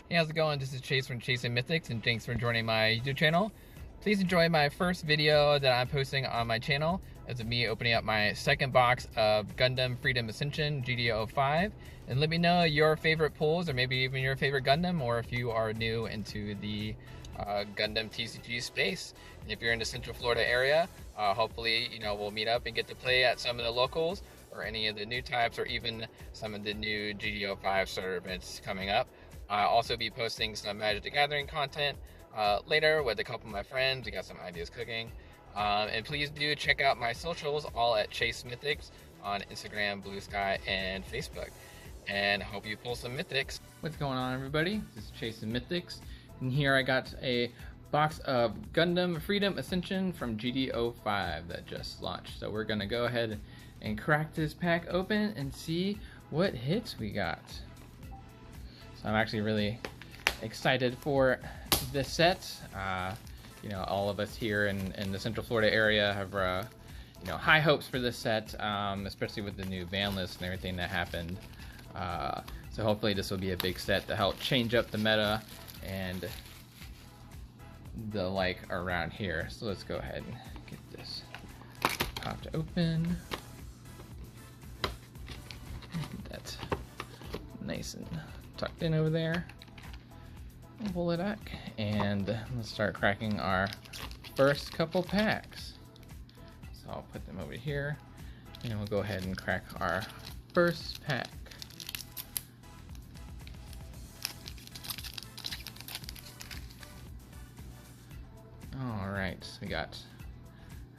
Hey, how's it going? This is Chase from Chase and Mythics, and thanks for joining my YouTube channel. Please enjoy my first video that I'm posting on my channel. It's me opening up my second box of Gundam Freedom Ascension GD05. And let me know your favorite pulls, or maybe even your favorite Gundam, or if you are new into the Gundam TCG space. And if you're in the Central Florida area, hopefully we'll meet up and get to play at some of the locals, or any of the new types, or even some of the new GD05 starter events coming up. I'll also be posting some Magic the Gathering content later with a couple of my friends. We got some ideas cooking. And please do check out my socials, all at Chase Mythics on Instagram, Blue Sky, and Facebook. And I hope you pull some Mythics. What's going on, everybody? This is Chase and Mythics. And here I got a box of Gundam Freedom Ascension from GD05 that just launched. So we're going to go ahead and crack this pack open and see what hits we got. I'm actually really excited for this set. All of us here in the Central Florida area have high hopes for this set, especially with the new ban list and everything that happened. So hopefully this will be a big set to help change up the meta and the like around here. So let's go ahead and get this popped open. Get that nice and tucked in over there. I'll pull it back and let's start cracking our first couple packs. So I'll put them over here and we'll go ahead and crack our first pack. Alright, so we got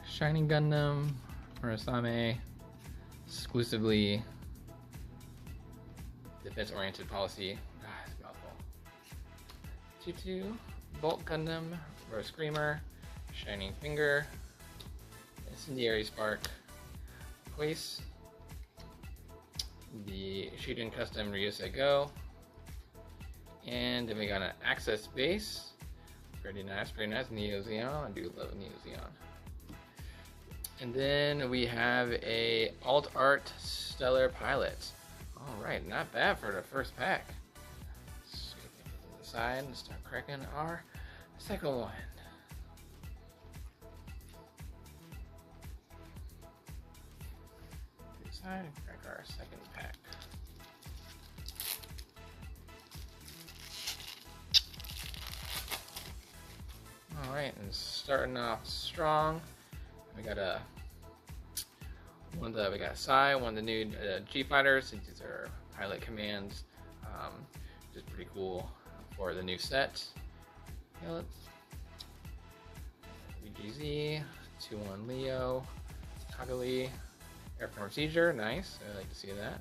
Shining Gundam, Murasame, exclusively defense-oriented policy. It's a mouthful. 2-2, Bolt Gundam, Rose Screamer, Shining Finger, Incendiary Spark, Quace, the Shiden Custom Ryusei Go, and then we got an Access Base. Pretty nice, Neo Zeon. I do love Neo Zeon. And then we have a Alt Art Stellar Pilot. Alright, not bad for the first pack. Let's get it to the side and start cracking our second one. To the side and crack our second pack. Alright, and starting off strong. We got we got Sai, one of the new G fighters. These are pilot commands, which is pretty cool for the new set. VGZ, 2-1 Leo, Kagali, Airform Seizure, nice. I like to see that.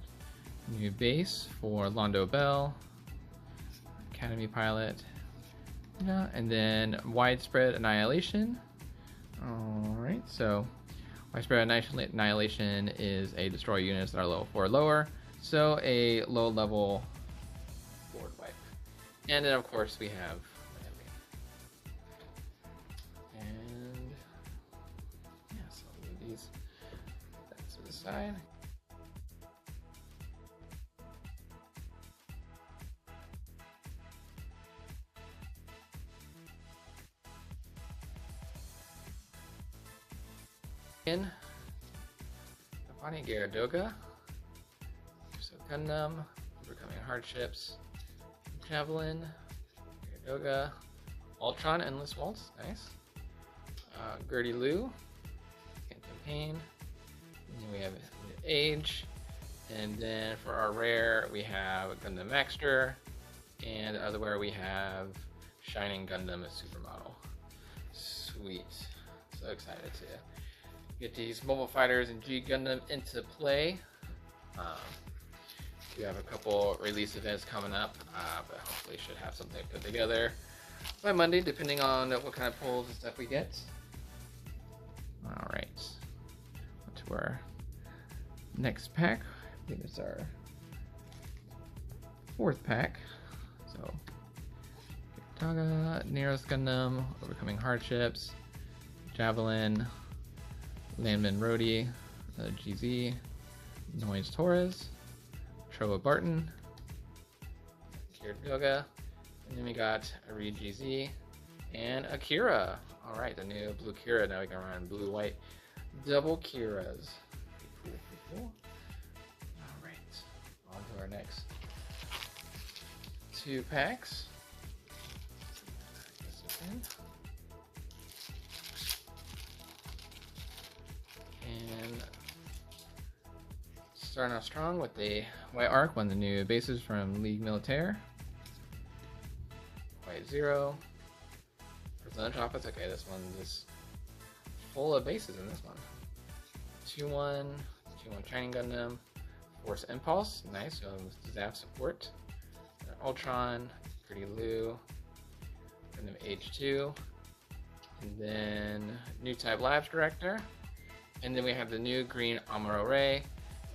New base for Londo Bell, Academy Pilot, and then Widespread Annihilation. Alright, so Widespread Annihilation is a destroy units that are level 4 or lower, so a low level board wipe. And then of course we have and yeah, so we'll move these back to the side. In Apani Gyaradoga, so Gundam, Overcoming Hardships, Javelin, Gyaradoga, Ultron Endless Waltz, nice. Gertie Lou, Campaign, and then we have Age, and then for our rare we have Gundam Maxter, and otherwhere we have Shining Gundam as Supermodel. Sweet, so excited to get these mobile fighters and G Gundam into play. We have a couple release events coming up, but hopefully should have something put together by Monday, depending on what kind of pulls and stuff we get. Alright, on to our next pack. I think it's our fourth pack. So, Taga, Neros Gundam, Overcoming Hardships, Javelin, Landman Rhodey, GZ, Noise Torres, Trova Barton, Gyaradoga, And then we got a Reed GZ and a Kira. All right, the new blue Kira. Now we can run blue, white, double Kiras. Pretty cool. All right, on to our next 2 packs. And starting off strong with the White Arc, one of the new bases from League Militaire. White 0. Present office. Okay, this one is full of bases in this one. 2-1, 2-1 Training Gundam, Force Impulse, nice, so Zap support. Ultron, Pretty Lou, Gundam H2, and then new type Labs Director, and then we have the new green Amuro Ray,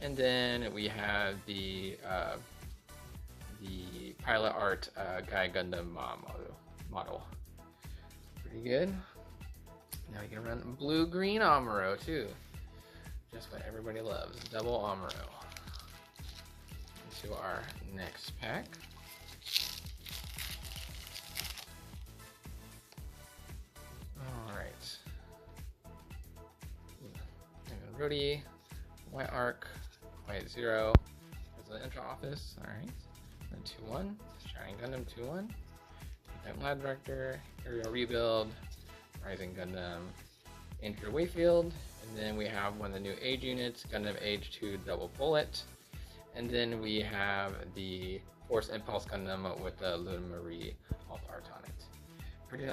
and then we have the pilot art Guy Gundam model. Pretty good. Now we can run blue green Amuro too. Just what everybody loves, double Amuro. Into our next pack. Alright. Rhodey, White Arc, White 0. There's the intro office. Alright. Then 2-1. Shining Gundam 2-1. Lab Director, Aerial Rebuild, Rising Gundam, Andrew Wayfield, and then we have one of the new Age units, Gundam Age 2 Double Bullet, and then we have the Force Impulse Gundam with the Luna Marie alt art on it. Pretty,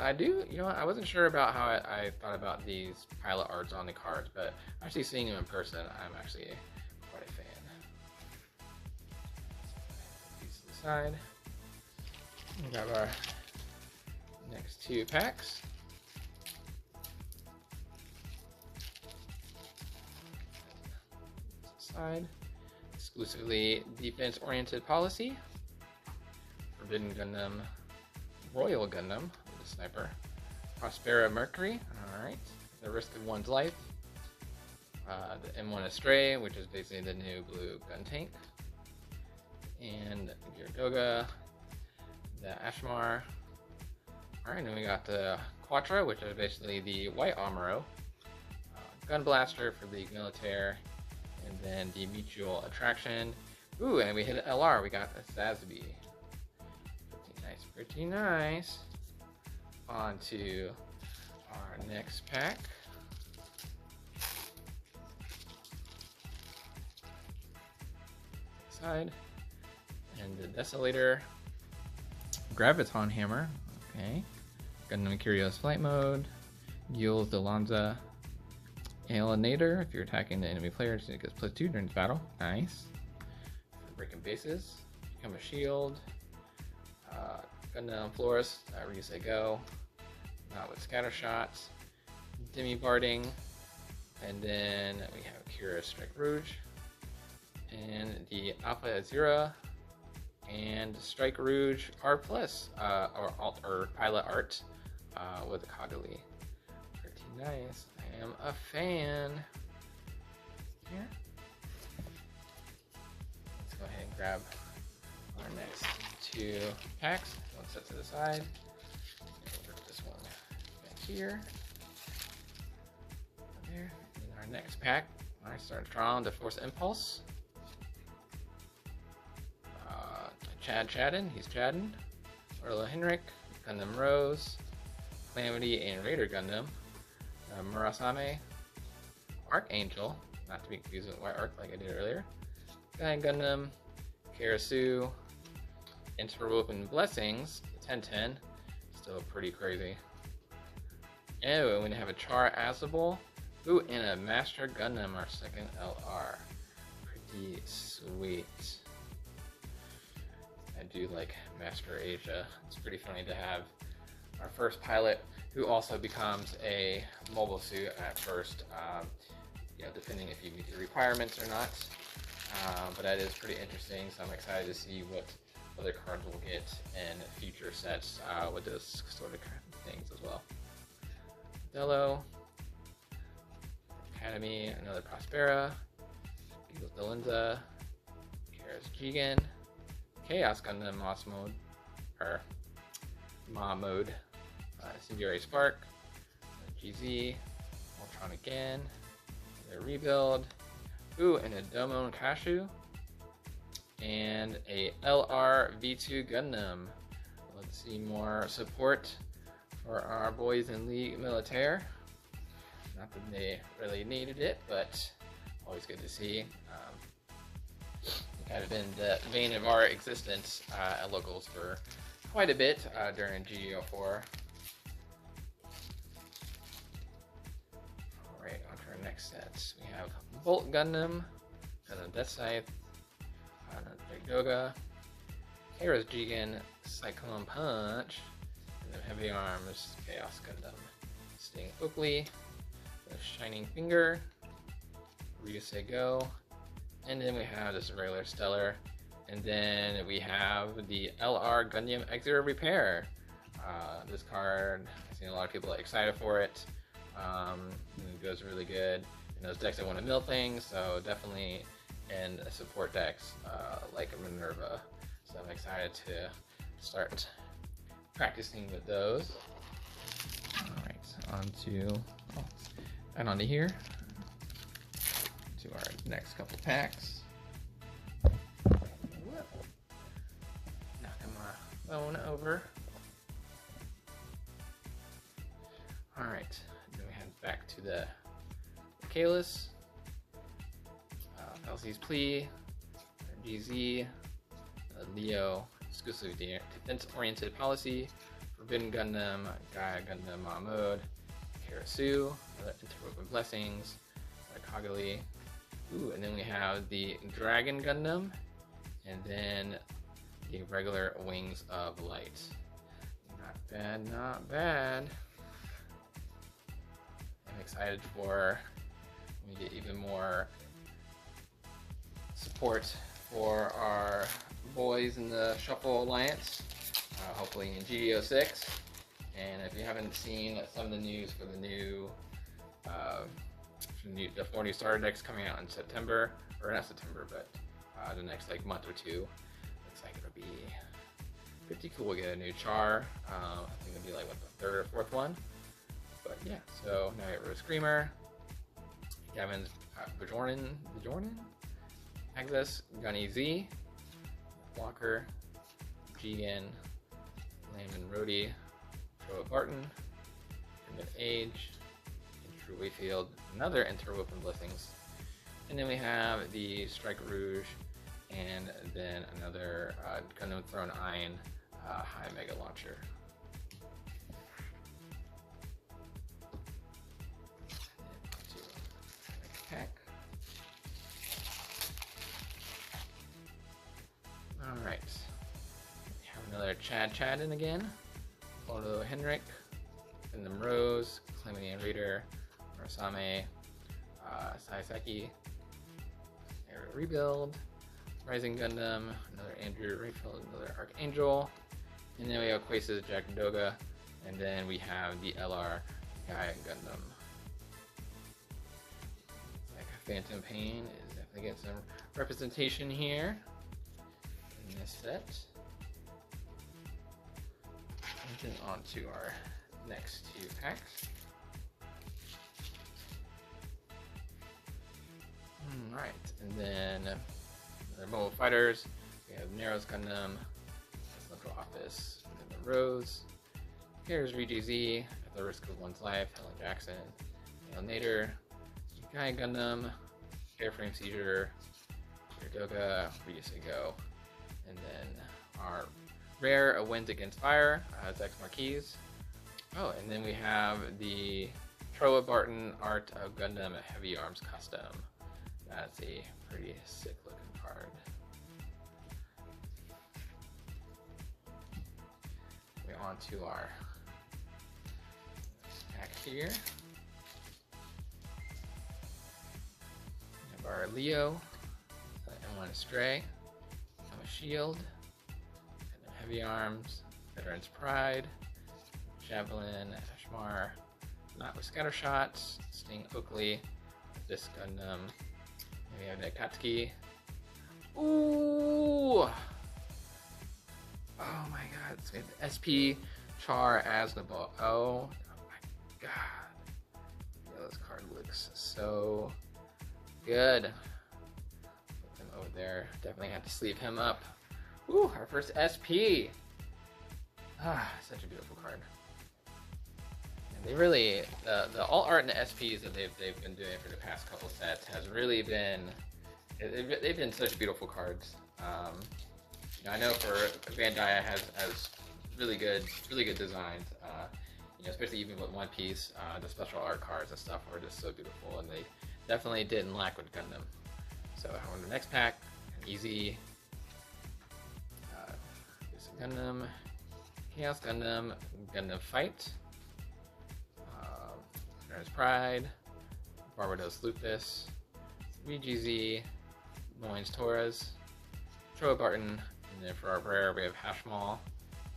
you know what, I wasn't sure about how I thought about these pilot arts on the cards, but actually seeing them in person, I'm actually quite a fan. These to the side. We have our next 2 packs. Side. Exclusively defense-oriented policy. Forbidden Gundam, Royal Gundam with a sniper. Prospera Mercury. Alright. The Risk of One's Life. The M1 Astray, which is basically the new blue gun tank. And Gyardoga. The Ashmar. Alright, and then we got the Quattro, which is basically the white Amuro. Gun Blaster for League Militaire. And then the Mutual Attraction. Ooh, and we hit an LR. We got a Sasby. Pretty nice. On to our next pack. Side. And the Desolator. Graviton Hammer. Okay. Gundam Curios Flight Mode. Yules Delanza. Alienator, if you're attacking the enemy player, it gets +2 during this battle. Nice. For breaking bases. Become a shield. Gundam Florist, Ryusei Go. Not with scatter shots. Demi Barding. And then we have Kira Strike Rouge. And the Alpha Azura. And Strike Rouge R+, or Pilot Art with a Kagali. Pretty nice. I am a fan. Here. Let's go ahead and grab our next 2 packs. One set to the side. We'll work this one back here. There. In our next pack, I start strong to Force Impulse. Chadden, he's Chadden. Orla Henrik, Gundam Rose, Calamity and Raider Gundam. Murasame, Archangel, not to be confused with White Arc like I did earlier. Guy Gundam, Karasu, Interwoven Blessings, 1010, still pretty crazy. Oh, and we have a Char Azabel, ooh, and a Master Gundam, our second LR. Pretty sweet. I do like Master Asia. It's pretty funny to have our first pilot who also becomes a mobile suit at first, you know, depending if you meet the requirements or not. But that is pretty interesting, so I'm excited to see what other cards we'll get in future sets with this sort of things as well. Dello, Academy, another Prospera, Eagles Delenza, Kara's Jigen, Chaos Gundam Moss Mode, or Ma mode. Incendiary Spark, GZ, Ultron again, a rebuild, ooh, and a Domon Kashu, and a LR V2 Gundam. Let's see more support for our boys in League Militaire. Not that they really needed it, but always good to see. Kind of in the vein of our existence at locals for quite a bit during GD04. Alright, on to our next sets. We have Bolt Gundam, Gundam Death Scythe, Doga, Kara's Jigen, Cyclone Punch, and then Heavy Arms, Chaos Gundam, Sting Oakley, the Shining Finger, Ryusei Go, and then we have this regular Stellar, and then we have the LR Gundam X-Zero Repair. This card, I've seen a lot of people excited for it. It goes really good in those decks that want to mill things, so definitely in support decks like Minerva. So I'm excited to start practicing with those. Alright, onto here. To our next couple packs. Knocking my phone over. Alright, then we head back to the Kalis, Elsie's Plea, GZ, Leo, exclusive defense-oriented policy, Forbidden Gundam, Gaia Gundam Mode, Karasu, Interwoven Blessings, Kagali. Ooh, and then we have the Dragon Gundam, and then the regular Wings of Light. Not bad, not bad. I'm excited for when we get even more support for our boys in the Shuffle Alliance, hopefully in GD06. And if you haven't seen some of the news for the new the 4 new starter decks coming out in September, or not September, but the next like month or two, looks like it'll be pretty cool. We'll get a new Char. I think it'll be like what, the 3rd or 4th one. But yeah, so now we have Rose Screamer, Gavin's Bajornan, Agnes, Gunny Z, Walker, Jigen, Landon Rhodey, Joe Barton, Primitive Age, True Wayfield, another Interwoven Blessings, and then we have the Strike Rouge, and then another Gundam Throne Iron High Mega Launcher. Pack. All right, we have another Chadden again, Odo Henrik, Gundam Rose, Cleminian Reader, Rasame, Saiseki, Rebuild, Rising Gundam, another Andrew Rayfield, another Archangel, and then we have Quasis Jack Doga, and then we have the LR Gaia Gundam. Like Phantom Pain is definitely getting some representation here in this set. And then on to our next two packs. Alright, and then the Mobile Fighters, we have Narrows Gundam, Central Office, and then the Rose. Here's VGZ, at the risk of one's life, Helen Jackson, Neil Nader, Gaia Gundam, Airframe Seizure, Doga, Ryusei Go, and then our rare A Wind Against Fire, Zex Marquise. Oh, and then we have the Troa Barton Art of Gundam Heavy Arms Custom. That's a pretty sick looking card. We're on to our pack here. We have our Leo, M1 Stray, I'm a Shield, and then Heavy Arms, Veterans Pride, Javelin, Ashmar, Not with Scatter Shots, Sting Oakley, this Gundam. We have Nekatsuki. Ooh! Oh my god, it's good. SP Char as the ball. Oh my god. Yeah, this card looks so good. Put him over there. Definitely have to sleeve him up. Ooh, our first SP. Ah, such a beautiful card. And they really, the alt art and the SPs that they've been doing for the past couple sets has really been, they've been such beautiful cards. You know, I know for Bandai has really good designs. You know, especially even with One Piece, the special art cards and stuff are just so beautiful, and they definitely didn't lack with Gundam. So on the next pack, an easy Gundam, Chaos Gundam, Gundam Fight, Nerd's Pride, Barbados Lupus, VGZ, Loins Torres, Troa Barton, and then for our rare we have Hashmal,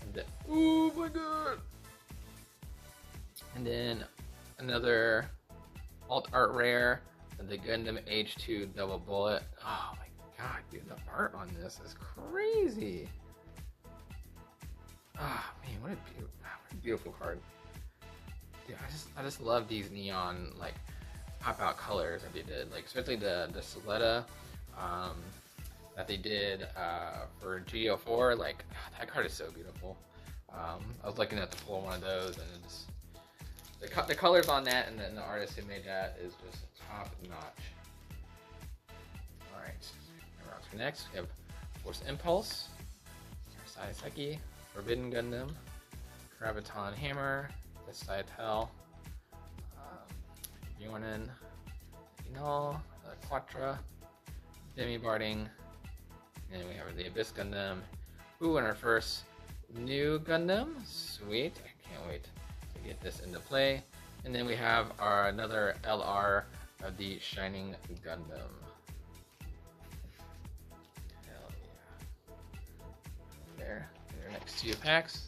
and then, oh my god! And then another alt art rare, the Gundam H2 Double Bullet. Oh my god, dude, the art on this is crazy. Ah, oh, man, what a beautiful card. Dude, I just love these neon, like, pop out colors that they did, like especially the Soletta that they did for GD04. Like, that card is so beautiful. I was looking at the full one of those, and it's the colors on that, and then the artist who made that is just top notch. All right, next we have Force Impulse, Saiseki, Forbidden Gundam, Graviton Hammer, Vestiatel, Bjornen, Inal, Quattro, Demi Barding, and we have the Abyss Gundam. Ooh, and our first new Gundam. Sweet, I can't wait to get this into play. And then we have our another LR of the Shining Gundam. Hell yeah. There, our next two packs.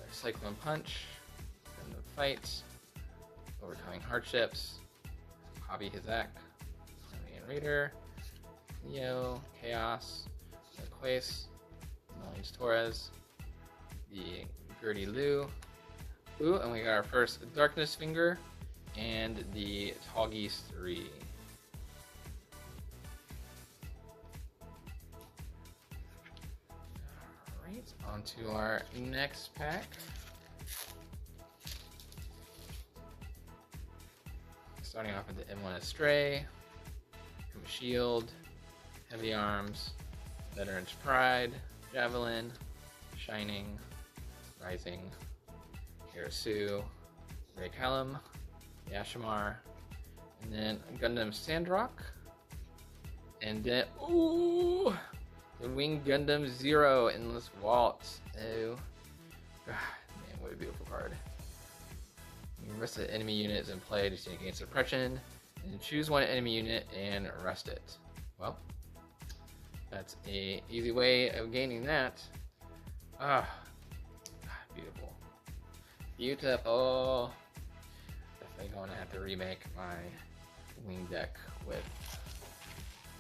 Cyclone Punch, Gundam Fight, Overcoming Hardships, Hobby Hizak, Alien Raider, Neo, Chaos, Quace, Loins Torres, the Gertie Liu. Ooh, and we got our first Darkness Finger and the Tallgeese 3. Alright, on to our next pack. Starting off with the M1 Astray, Shield, Heavy Arms, Veterans Pride, Javelin, Shining, Rising, Kirasu, Ray Callum, Yashimar, and then Gundam Sandrock, and then, ooh, the Wing Gundam Zero Endless Waltz. Oh, God, man, what a beautiful card. Rest the enemy unit is in play to gain suppression, and choose one enemy unit and rest it. Well, that's a easy way of gaining that. Ah, beautiful. Beautiful. Definitely going to have to remake my wing deck with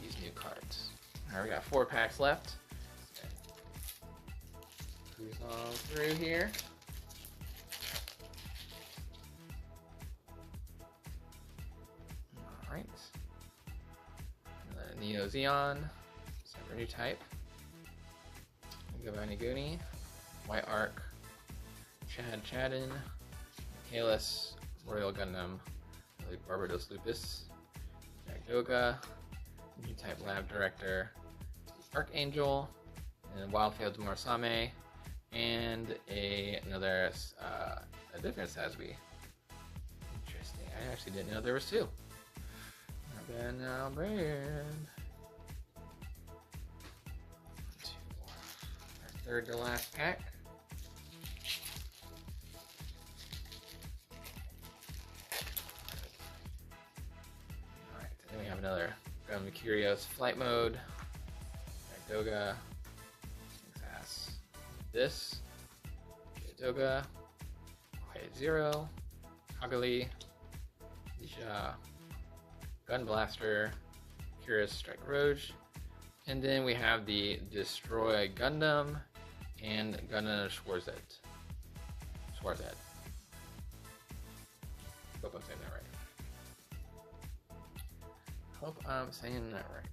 these new cards. Alright, we got 4 packs left. Cruise on through here. Alright. Neo Zeon, Cyber New Type, Giovanni Guni, White Arc, Chad Chadden, Kalis, Royal Gundam, Barbados Lupus, Jack Doga, New Type Lab Director, Archangel, and Wildfields Morisame, and another a different Saswi. Interesting. I actually didn't know there was 2. Now, brand. Our third to last pack. Alright, then we have another Gundam Curios Flight Mode, Doga, this, Doga, Quiet Zero, Hagali, Lisha, Gun Blaster, Kira's Strike Roach, and then we have the Destroy Gundam and Gundam Schwarzette. Hope I'm saying that right.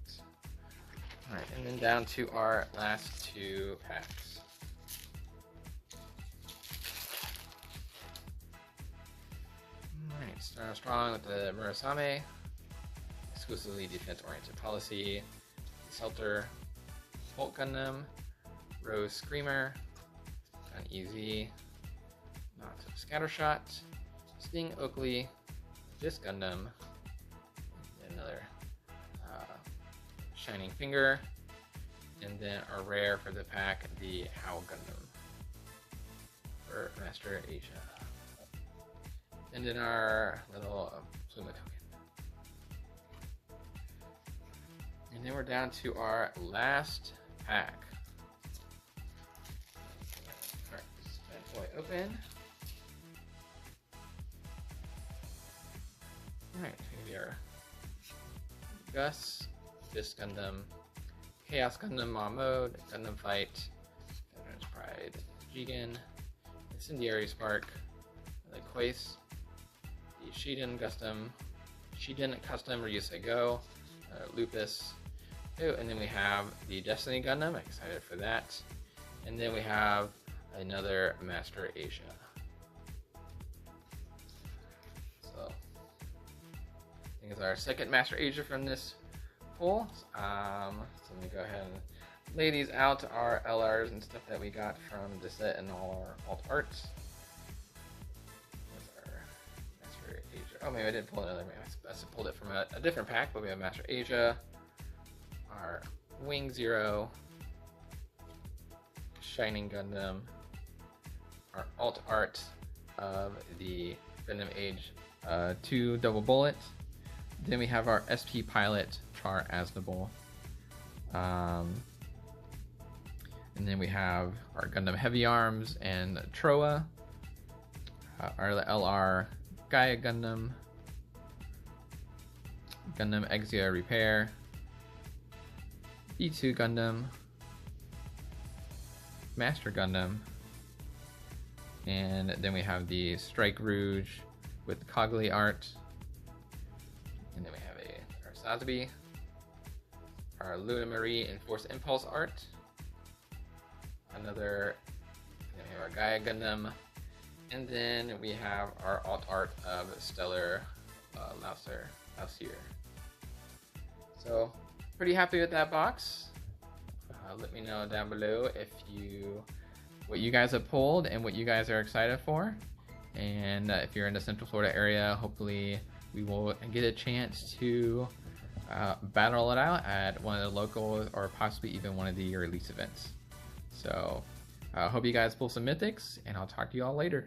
Alright, and then down to our last two packs. Alright, start strong with the Murasame, exclusively defense-oriented policy, Shelter, Bolt Gundam, Rose Screamer, Uneasy, Not Scattershot, Sting Oakley, this Gundam, another Shining Finger, and then our rare for the pack, the Howl Gundam for Master Asia. And then our little Pluma token. And then we're down to our last pack. Alright, this bad boy open. Alright, here we are. Gus, Fist Gundam, Chaos Gundam Mom Mode, Gundam Fight, Veterans Pride, Jigen, Incendiary Spark, the Quace, the Shiden Custom Ryusei Go, Lupus. Oh, and then we have the Destiny Gundam, I'm excited for that. And then we have another Master Asia. So, I think it's our second Master Asia from this pull. So let me go ahead and lay these out, our LRs and stuff that we got from the set and all our alt arts. There's our Master Asia. Oh, maybe I didn't pull another. Maybe I pulled it from a different pack, but we have Master Asia, our Wing Zero, Shining Gundam, our alt art of the Gundam Age 2 Double Bullet. Then we have our SP Pilot Char Aznable. And then we have our Gundam Heavy Arms and Troa, our LR Gaia Gundam, Gundam Exia Repair, B2 Gundam, Master Gundam, and then we have the Strike Rouge with Cogli art, and then we have our Sazabi, our Luna Marie and Force Impulse art, another, then we have our Gaia Gundam, and then we have our alt art of Stellar Lausier. So pretty happy with that box. Let me know down below what you guys have pulled and what you guys are excited for. And if you're in the Central Florida area, hopefully we will get a chance to battle it out at one of the local or possibly even one of the release events. So I hope you guys pull some mythics, and I'll talk to you all later.